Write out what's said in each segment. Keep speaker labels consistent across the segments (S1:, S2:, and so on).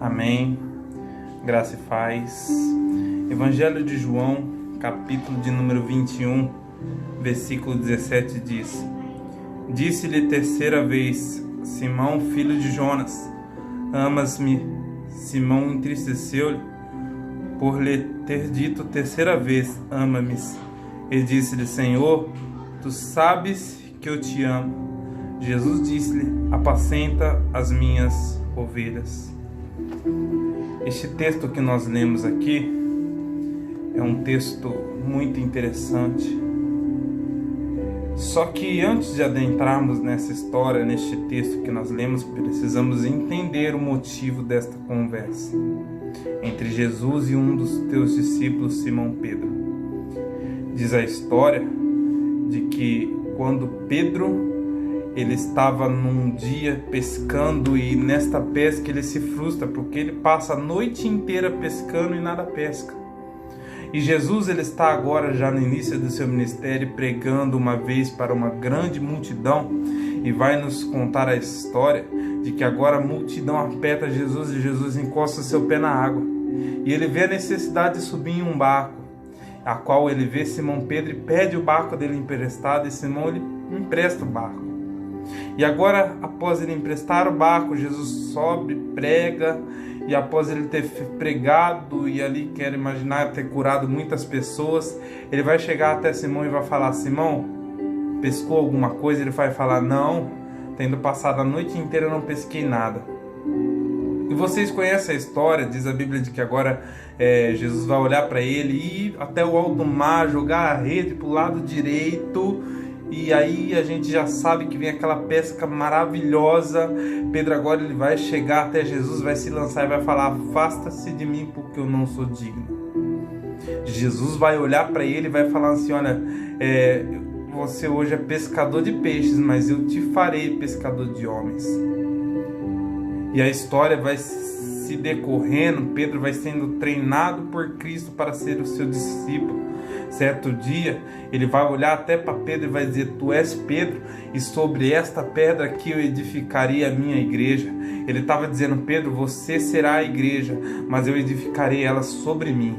S1: Amém. Graça e paz. Evangelho de João, capítulo de número 21, versículo 17 diz: Disse-lhe terceira vez: Simão, filho de Jonas, amas-me? Simão entristeceu-lhe por lhe ter dito terceira vez: ama-me. E disse-lhe: Senhor, tu sabes que eu te amo. Jesus disse-lhe: apacenta as minhas ovelhas. Este texto que nós lemos aqui é um texto muito interessante. Só que antes de adentrarmos nessa história, neste texto que nós lemos, precisamos entender o motivo desta conversa entre Jesus e um dos teus discípulos, Simão Pedro. Diz a história de que quando Pedro ele estava num dia pescando, e nesta pesca ele se frustra porque ele passa a noite inteira pescando e nada pesca. E Jesus ele está agora já no início do seu ministério, pregando uma vez para uma grande multidão, e vai nos contar a história de que agora a multidão aperta Jesus e Jesus encosta o seu pé na água. E ele vê a necessidade de subir em um barco, a qual ele vê Simão Pedro e pede o barco dele emprestado, e Simão ele empresta o barco. E agora, após ele emprestar o barco, Jesus sobe, prega, e após ele ter pregado e ali, quero imaginar, ter curado muitas pessoas, ele vai chegar até Simão e vai falar: Simão, pescou alguma coisa? Ele vai falar: não, tendo passado a noite inteira eu não pesquei nada. E vocês conhecem a história, diz a Bíblia, de que agora Jesus vai olhar para ele e ir até o alto do mar, jogar a rede para o lado direito. E aí a gente já sabe que vem aquela pesca maravilhosa. Pedro agora ele vai chegar até Jesus, vai se lançar e vai falar: afasta-se de mim porque eu não sou digno. Jesus vai olhar para ele e vai falar assim: olha, você hoje é pescador de peixes, mas eu te farei pescador de homens. E a história vai se decorrendo, Pedro vai sendo treinado por Cristo para ser o seu discípulo. Certo dia, ele vai olhar até para Pedro e vai dizer: tu és Pedro, e sobre esta pedra aqui eu edificarei a minha igreja. Ele estava dizendo: Pedro, você será a igreja, mas eu edificarei ela sobre mim.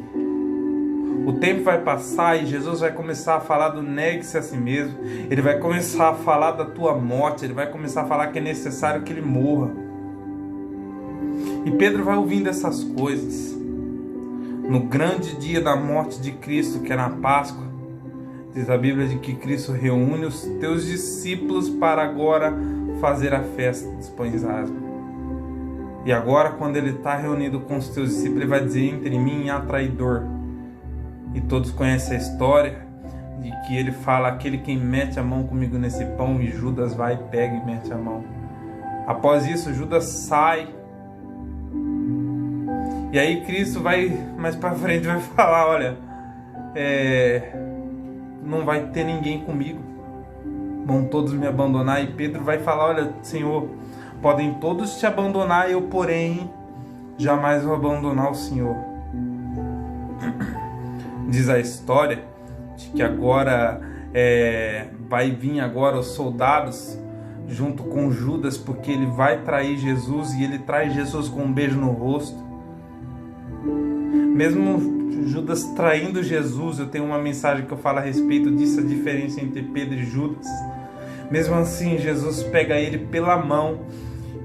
S1: O tempo vai passar e Jesus vai começar a falar do negue-se a si mesmo. Ele vai começar a falar da tua morte, ele vai começar a falar que é necessário que ele morra. E Pedro vai ouvindo essas coisas. No grande dia da morte de Cristo, que é na Páscoa, diz a Bíblia de que Cristo reúne os teus discípulos para agora fazer a festa dos pães asmos. E agora, quando ele está reunido com os teus discípulos, ele vai dizer: entre mim há traidor. E todos conhecem a história de que ele fala: aquele quem mete a mão comigo nesse pão, e Judas vai, pega e mete a mão. Após isso, Judas sai. E aí Cristo vai mais para frente, vai falar: olha, não vai ter ninguém comigo, vão todos me abandonar. E Pedro vai falar: olha, Senhor, podem todos te abandonar, eu porém jamais vou abandonar o Senhor. Diz a história de que agora vai vir agora os soldados junto com Judas, porque ele vai trair Jesus, e ele traz Jesus com um beijo no rosto. Mesmo Judas traindo Jesus, eu tenho uma mensagem que eu falo a respeito disso, a diferença entre Pedro e Judas. Mesmo assim, Jesus pega ele pela mão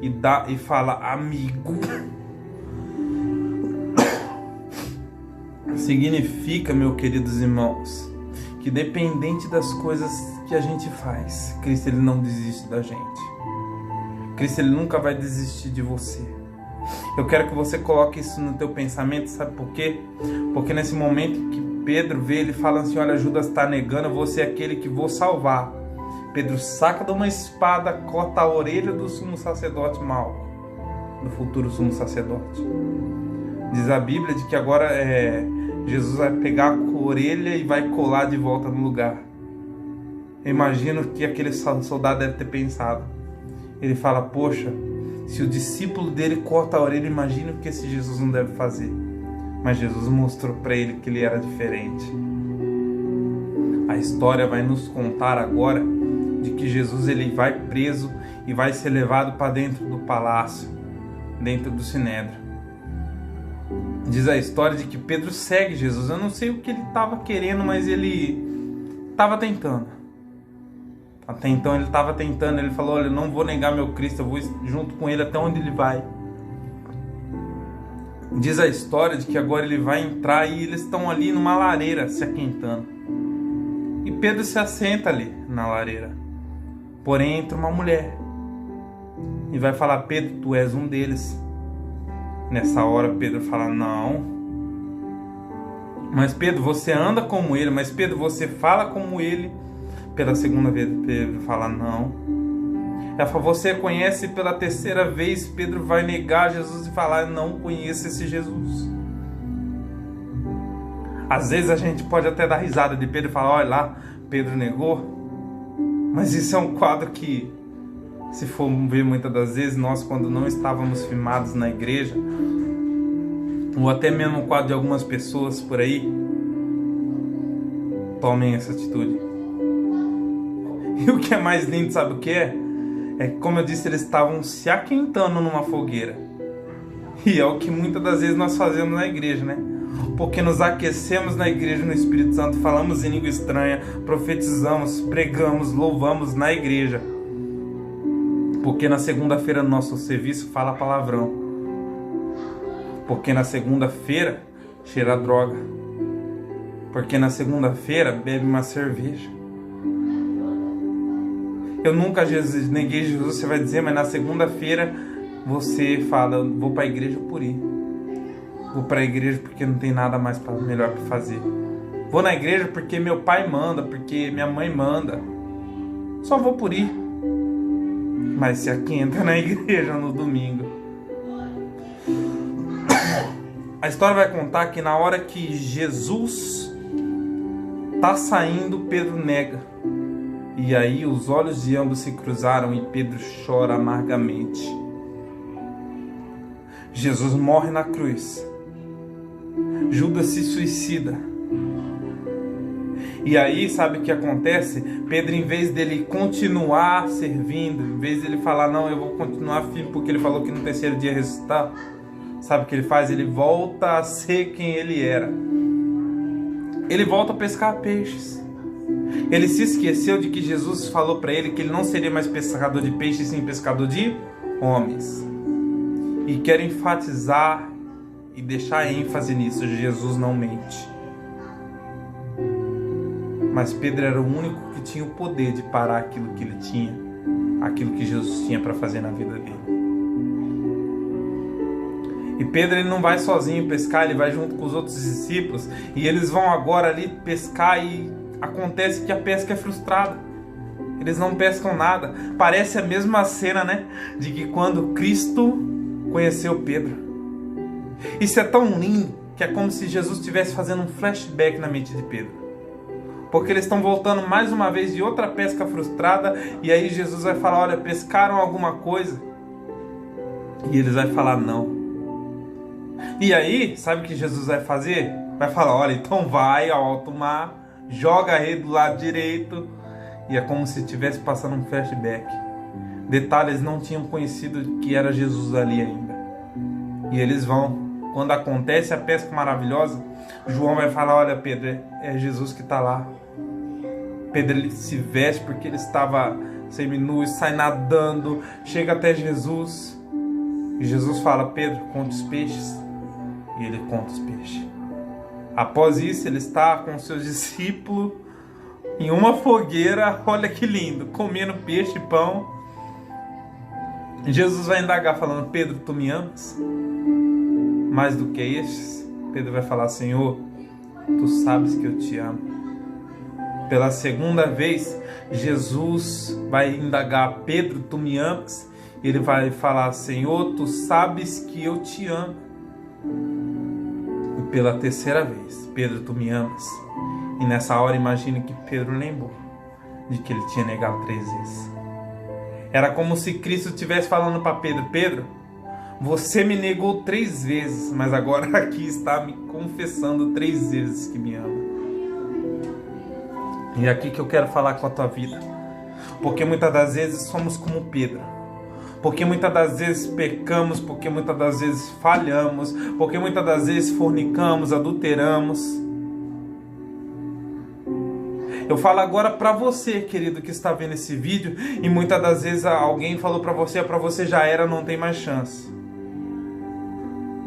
S1: e fala: amigo. Significa, meus queridos irmãos, que dependente das coisas que a gente faz, Cristo ele não desiste da gente. Cristo ele nunca vai desistir de você. Eu quero que você coloque isso no teu pensamento, sabe por quê? Porque nesse momento que Pedro vê, ele fala assim: olha, Judas está negando, eu vou ser aquele que vou salvar. Pedro saca de uma espada, corta a orelha do sumo sacerdote Malco, do futuro sumo sacerdote. Diz a Bíblia de que agora Jesus vai pegar a orelha e vai colar de volta no lugar. Eu imagino que aquele soldado deve ter pensado. Ele fala: poxa, se o discípulo dele corta a orelha, imagina o que esse Jesus não deve fazer. Mas Jesus mostrou para ele que ele era diferente. A história vai nos contar agora de que Jesus ele vai preso e vai ser levado para dentro do palácio, dentro do Sinédrio. Diz a história de que Pedro segue Jesus. Eu não sei o que ele estava querendo, mas ele estava tentando. Até então ele estava tentando. Ele falou: olha, eu não vou negar meu Cristo, eu vou junto com ele até onde ele vai. Diz a história de que agora ele vai entrar e eles estão ali numa lareira se aquentando. E Pedro se assenta ali na lareira. Porém entra uma mulher e vai falar: Pedro, tu és um deles. Nessa hora Pedro fala: não. Mas Pedro, você anda como ele. Mas Pedro, você fala como ele. Pela segunda vez Pedro fala: não. Ela fala: você conhece. Pela terceira vez Pedro vai negar Jesus e falar: não conheço esse Jesus. Às vezes a gente pode até dar risada de Pedro e falar: olha lá, Pedro negou. Mas isso é um quadro que, se for ver muitas das vezes, nós quando não estávamos firmados na igreja, ou até mesmo o quadro de algumas pessoas por aí, tomem essa atitude. E o que é mais lindo, sabe o que é? É que, como eu disse, eles estavam se aquentando numa fogueira. E é o que muitas das vezes nós fazemos na igreja, né? Porque nos aquecemos na igreja no Espírito Santo, falamos em língua estranha, profetizamos, pregamos, louvamos na igreja. Porque na segunda-feira no nosso serviço fala palavrão. Porque na segunda-feira cheira droga. Porque na segunda-feira bebe uma cerveja. Eu nunca neguei Jesus, você vai dizer, mas na segunda-feira você fala: vou para a igreja por ir. Vou para a igreja porque não tem nada mais melhor para fazer. Vou na igreja porque meu pai manda, porque minha mãe manda. Só vou por ir. Mas se aquenta na igreja no domingo. A história vai contar que na hora que Jesus está saindo, Pedro nega. E aí os olhos de ambos se cruzaram e Pedro chora amargamente. Jesus morre na cruz. Judas se suicida. E aí, sabe o que acontece? Pedro, em vez dele continuar servindo, em vez dele falar: não, eu vou continuar firme porque ele falou que no terceiro dia ressuscitar, sabe o que ele faz? Ele volta a ser quem ele era. Ele volta a pescar peixes. Ele se esqueceu de que Jesus falou para ele que ele não seria mais pescador de peixes, sim pescador de homens. E quero enfatizar e deixar ênfase nisso: Jesus não mente. Mas Pedro era o único que tinha o poder de parar aquilo que ele tinha, aquilo que Jesus tinha para fazer na vida dele. E Pedro, ele não vai sozinho pescar, ele vai junto com os outros discípulos. E eles vão agora ali pescar e acontece que a pesca é frustrada. Eles não pescam nada. Parece a mesma cena, né? De que quando Cristo conheceu Pedro. Isso é tão lindo que é como se Jesus estivesse fazendo um flashback na mente de Pedro. Porque eles estão voltando mais uma vez de outra pesca frustrada. E aí Jesus vai falar: olha, pescaram alguma coisa? E eles vão falar: não. E aí, sabe o que Jesus vai fazer? Vai falar: olha, então vai ao alto mar, joga a rede do lado direito. E é como se estivesse passando um flashback. Detalhe, eles não tinham conhecido que era Jesus ali ainda. E eles vão. Quando acontece a pesca maravilhosa, João vai falar: olha, Pedro, é Jesus que está lá. Pedro, ele se veste porque ele estava seminu, sai nadando, chega até Jesus. E Jesus fala: Pedro, conta os peixes. E ele conta os peixes. Após isso, ele está com seus discípulos em uma fogueira, olha que lindo, comendo peixe e pão. Jesus vai indagar falando: Pedro, tu me amas? Mais do que estes? Pedro vai falar: Senhor, tu sabes que eu te amo. Pela segunda vez, Jesus vai indagar: Pedro, tu me amas? Ele vai falar: Senhor, tu sabes que eu te amo. E pela terceira vez: Pedro, tu me amas? E nessa hora, imagine que Pedro lembrou de que ele tinha negado 3 vezes. Era como se Cristo estivesse falando para Pedro: Pedro, você me negou 3 vezes, mas agora aqui está me confessando 3 vezes que me ama. E é aqui que eu quero falar com a tua vida. Porque muitas das vezes somos como Pedro. porque muitas das vezes pecamos, porque muitas das vezes falhamos, porque muitas das vezes fornicamos, adulteramos. Eu falo agora para você, querido, que está vendo esse vídeo, e muitas das vezes alguém falou para você já era, não tem mais chance.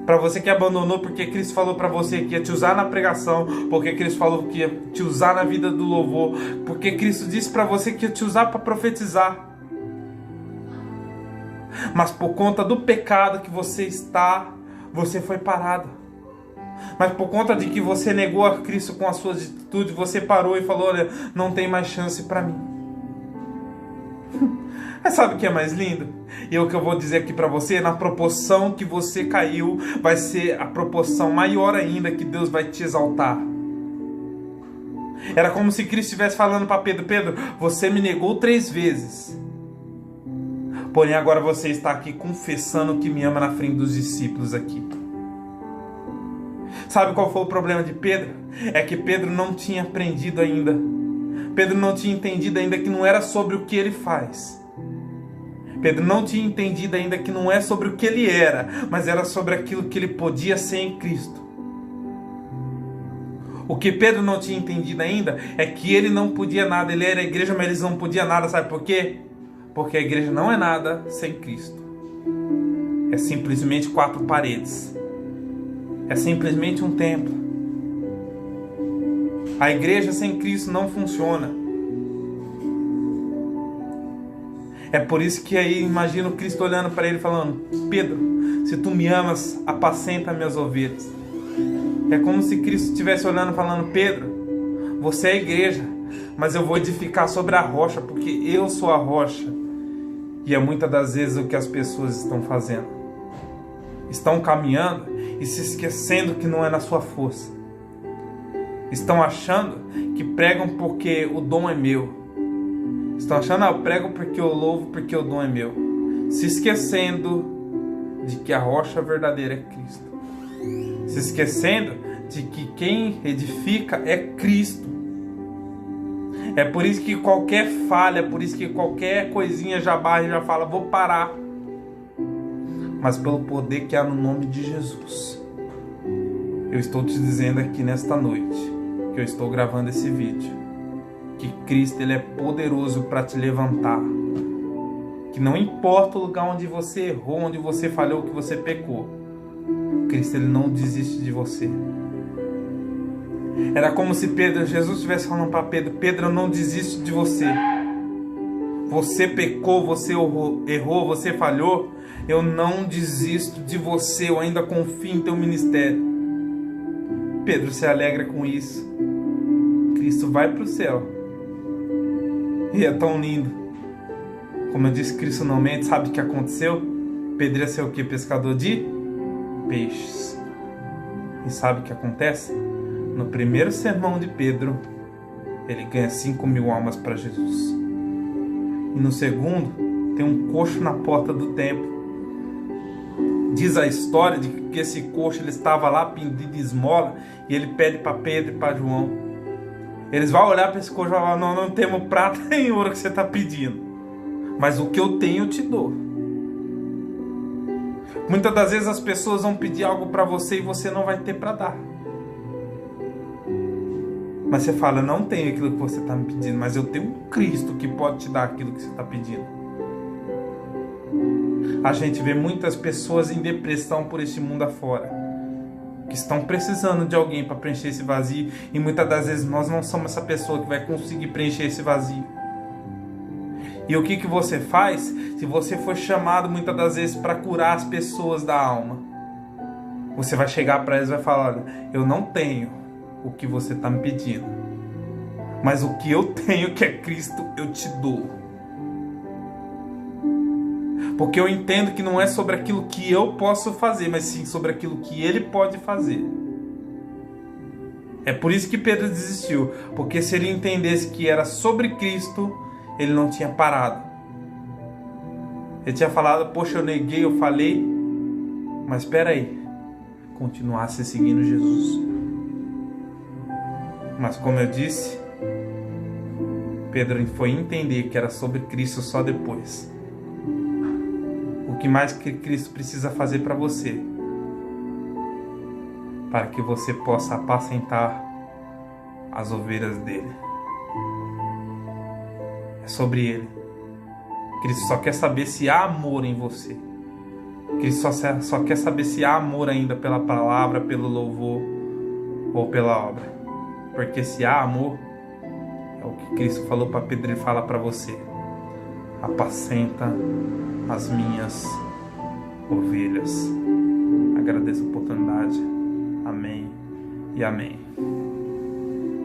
S1: Para você que abandonou porque Cristo falou para você que ia te usar na pregação, porque Cristo falou que ia te usar na vida do louvor, porque Cristo disse para você que ia te usar para profetizar. Mas por conta do pecado que você foi parado. Mas por conta de que você negou a Cristo com a sua atitude, você parou e falou, olha, não tem mais chance para mim. Mas sabe o que é mais lindo? E o que eu vou dizer aqui para você, na proporção que você caiu, vai ser a proporção maior ainda que Deus vai te exaltar. Era como se Cristo estivesse falando para Pedro, Pedro, você me negou 3 vezes. Porém agora você está aqui confessando que me ama na frente dos discípulos aqui. Sabe qual foi o problema de Pedro? É que Pedro não tinha aprendido ainda. Pedro não tinha entendido ainda que não era sobre o que ele faz. Pedro não tinha entendido ainda que não é sobre o que ele era, mas era sobre aquilo que ele podia ser em Cristo. O que Pedro não tinha entendido ainda é que ele não podia nada. Ele era a igreja, mas eles não podiam nada. Sabe por quê? Porque a igreja não é nada sem Cristo. É simplesmente 4 paredes. É simplesmente um templo. A igreja sem Cristo não funciona. É por isso que aí imagino Cristo olhando para ele falando, Pedro, se tu me amas, apacenta minhas ovelhas. É como se Cristo estivesse olhando e falando, Pedro, você é a igreja, mas eu vou edificar sobre a rocha, porque eu sou a rocha. E é muitas das vezes o que as pessoas estão fazendo. Estão caminhando e se esquecendo que não é na sua força. Estão achando que pregam porque o dom é meu. Estão achando, eu prego porque eu louvo, porque o dom é meu. Se esquecendo de que a rocha verdadeira é Cristo. Se esquecendo de que quem edifica é Cristo. É por isso que qualquer falha, por isso que qualquer coisinha já barra e já fala, vou parar. Mas pelo poder que há no nome de Jesus. Eu estou te dizendo aqui nesta noite, que eu estou gravando esse vídeo, que Cristo ele é poderoso para te levantar. Que não importa o lugar onde você errou, onde você falhou, que você pecou, Cristo ele não desiste de você. Era como se Jesus estivesse falando para Pedro, Pedro, eu não desisto de você. Você pecou, você errou, você falhou, eu não desisto de você, eu ainda confio em teu ministério. Pedro se alegra com isso. Cristo vai para o céu. E é tão lindo. Como eu disse, Cristo não mente. Sabe o que aconteceu? Pedro ia ser o que? Pescador de peixes. E sabe o que acontece? No primeiro sermão de Pedro, ele ganha 5.000 almas para Jesus. E no segundo, tem um coxo na porta do templo. Diz a história de que esse coxo ele estava lá pedindo esmola e ele pede para Pedro e para João. Eles vão olhar para esse coxo e vão falar, não temos prata nem ouro que você está pedindo, mas o que eu tenho eu te dou. Muitas das vezes as pessoas vão pedir algo para você e você não vai ter para dar. Mas você fala, não tenho aquilo que você está me pedindo, mas eu tenho um Cristo que pode te dar aquilo que você está pedindo. A gente vê muitas pessoas em depressão por este mundo afora, que estão precisando de alguém para preencher esse vazio, e muitas das vezes nós não somos essa pessoa que vai conseguir preencher esse vazio. E o que você faz? Se você for chamado muitas das vezes para curar as pessoas da alma, você vai chegar para elas e vai falar, olha, eu não tenho o que você está me pedindo, mas o que eu tenho, que é Cristo, eu te dou. Porque eu entendo que não é sobre aquilo que eu posso fazer, mas sim sobre aquilo que Ele pode fazer. É por isso que Pedro desistiu. Porque se ele entendesse que era sobre Cristo, ele não tinha parado. Ele tinha falado, poxa, eu neguei, eu falei, mas espera aí, continuasse seguindo Jesus. Mas como eu disse, Pedro foi entender que era sobre Cristo só depois. que mais que Cristo precisa fazer para você, para que você possa apacentar as ovelhas dele. É sobre ele. Cristo só quer saber se há amor em você. Cristo só quer saber se há amor ainda pela palavra, pelo louvor ou pela obra. Porque se há amor, é o que Cristo falou para Pedro, ele fala para você: apacenta as minhas ovelhas. Agradeço a oportunidade. Amém e amém.